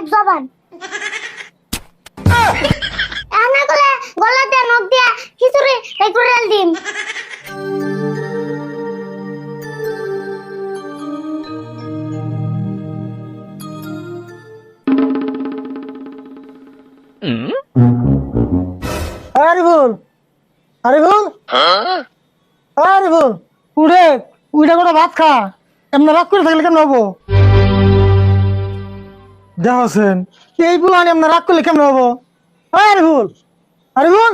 এক জবান। এনা করে গলাতে নখ দিয়া খিচুড়ি একটু রেল দিন। আরে বল, আরে বল, আরে বল, উঠে উঠে করে ভাত খা। এমন রাগ করে থাকলে কেমন হবো? দেখছেন এই বুলানি এমন রাগ করলে কেমন হবো? আরে বল, আরে বল,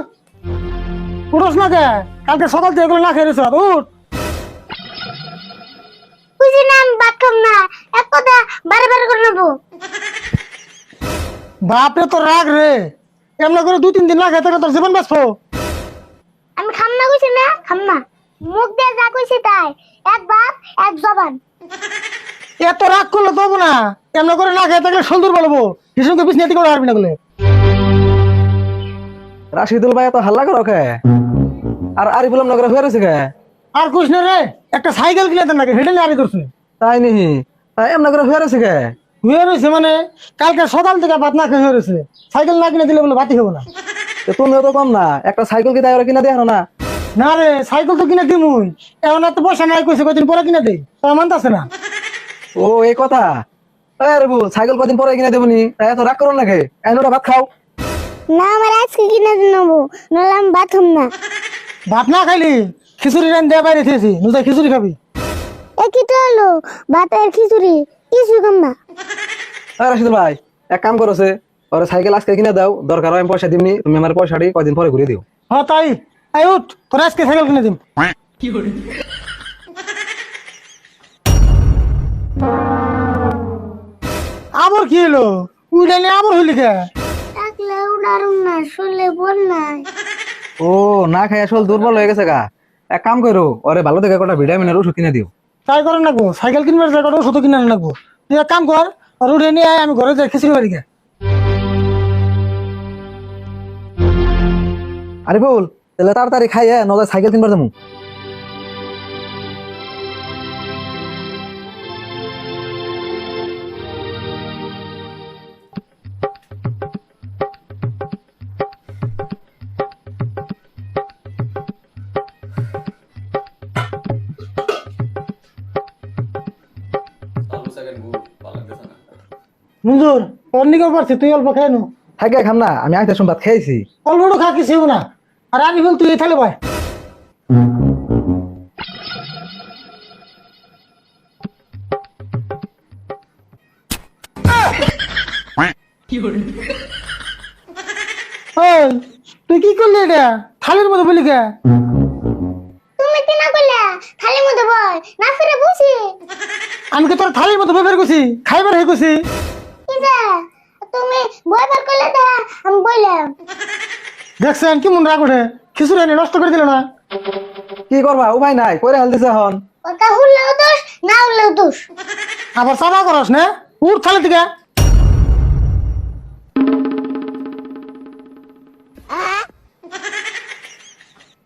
উঠোস না কে? কালকে সকাল থেকে এগুলো না খেয়ে রেছো, উঠ। বুঝি না আমি ভাত খাম না, এক কথা বারে বারে করে নেবো। বাপরে তোর রাগ রে, এমন করে 2-3 দিন না খেয়ে থাকলে তোর জীবন বাঁচবো। আমি খাম না কইছি না, খাম না। মুখ দিয়ে যা কইছি তাই, এক বাপ এক জবান। এত রাগ করলে তো হবো না, এমন করে না খেয়ে থাকলে সলদুর বলবো, হিসুকে পিছনে করে হারবি না বলে। রাশিদুল ভাই এত হাল্লা করো কে? আর আরিফুল নগরে হয়ে রয়েছে কে? আর কইস না রে, একটা সাইকেল কিনে দেন নাকি, হেঁটে নিয়ে আরি করছে। তাই নিহি এমন করে হয়ে রয়েছে কে? হয়ে রয়েছে মানে কালকে সকাল থেকে ভাত না খেয়ে হয়ে রয়েছে। সাইকেল না কিনে দিলে বলে ভাতই খাবো না। তুমিও তো কম না, একটা সাইকেল কি তাই ওরা কিনা দেয় না? না রে, সাইকেল তো কিনে দিমুই, এখন এত পয়সা নাই কইছে কদিন পরে কিনে দেই, তা মানতাছে না। ও এই কথা। আরে বল সাইকেল কদিন পরে কিনা দেবনি, তাই এত রাগ করো নাকি? ওটা ভাত খাও। না আমার আজকে কিনে নেবো, নাহলে আমি ভাত খাম না। ভাত না খাইলি খিচুড়ি রান দেয়া বাইরে খেয়েছি, নুজাই খিচুড়ি খাবি। এ কি তো হলো, ভাতের খিচুড়ি কিছু খাম না। রাশিদুল ভাই এক কাম করছে, ওরা সাইকেল আজকে কিনে দাও, দরকার হয় আমি পয়সা দিমনি, তুমি আমার পয়সাটি কদিন পরে ঘুরে দিও। হ্যাঁ তাই, আই উঠ, তোর আজকে সাইকেল কিনে দিম। আবার কি হলো? উইডা নিয়ে আবার হইলি কে? থাকলে উড়ারুম না, শুনলে বল নাই। ও না খাই আসল দুর্বল হয়ে গেছে গা। এক কাম করো, ওরে ভালো থেকে কটা ভিটামিনের ওষুধ কিনে দিও। তাই করেন নাকবো, সাইকেল কিনবার জায়গাটা ওষুধ কিনে আন নাকবো। তুই এক কাম কর, আর উঠে নিয়ে আয়, আমি ঘরে যাই খিচুড়ি বাড়ি গে। আরে বল তাহলে তাড়াতাড়ি খাইয়ে নজর সাইকেল কিনবার যাবো। মঞ্জুর, তোর নিকেও পারছি, তুই অল্প খেয়ে নু। থাকে খাম না, আমি আইতে ভাত খেয়েছি। অল্পটু খা, কিছু না। আর আমি বল তুই তাহলে ভাই। ওই, তুই কি করলি এটা? থালির মধ্যে বলি কে? তুমি কি না করলে খালি মধ্যে বল না ফিরে বুঝি। আমি কি তোর থালির মধ্যে ব্যবহার করছি, খাইবার হয়ে করছি? কি যে তুমি বইবার করলে তো আমি বললাম। দেখছেন কি মন রাগ ওঠে, খিচুড়ি এনে নষ্ট করে দিল না। কি করবা উপায় নাই, কইরে হাল দিছে এখন। ওটা হুললেও দোষ, না হুললেও দোষ। আবার চাপা করস না, উঠ থালি থেকে।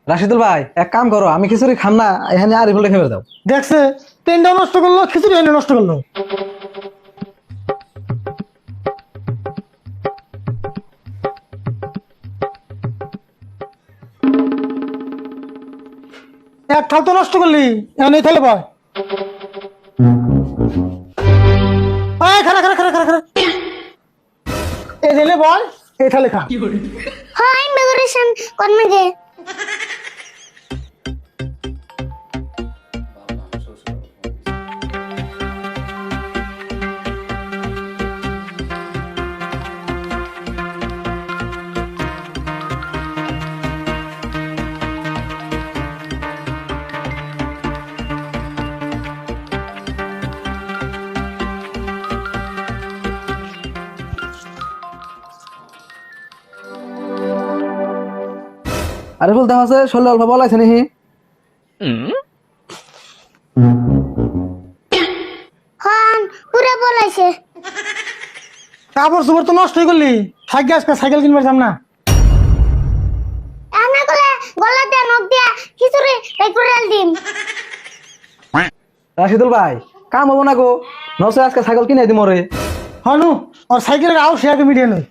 রাশিদুল ভাই এক কাম করো, আমি খিচুড়ি খাম না, এখানে আরিফুল খেয়ে দাও। দেখছে তেনটা নষ্ট করলো, খিচুড়ি এনে নষ্ট করলো। এক থাল তো নষ্ট করলি, এখন এই থালে বয়। খারা খারা খারা খারা খারা, এই দিলে বল, এই থালে খা। হয় ডেকোরেশন করবে গে। আরিফুল দেখা আছে শরীরে অল্প বল আছে নাকি? হন পুরো বলাইছে। কাপড় চোপড় তো নষ্টই করলি, থাকি আজকে সাইকেল কিনবার যাম না। এনা করে গলাতে নখ দিয়া খিচুড়ি একটু রেল দিন। রাশিদুল ভাই কাম হবো না গো, নসে আজকে ছাগল কিনে দিম রে। হনু ওর সাইকেলের আও সে আগে মিডিয়ে নই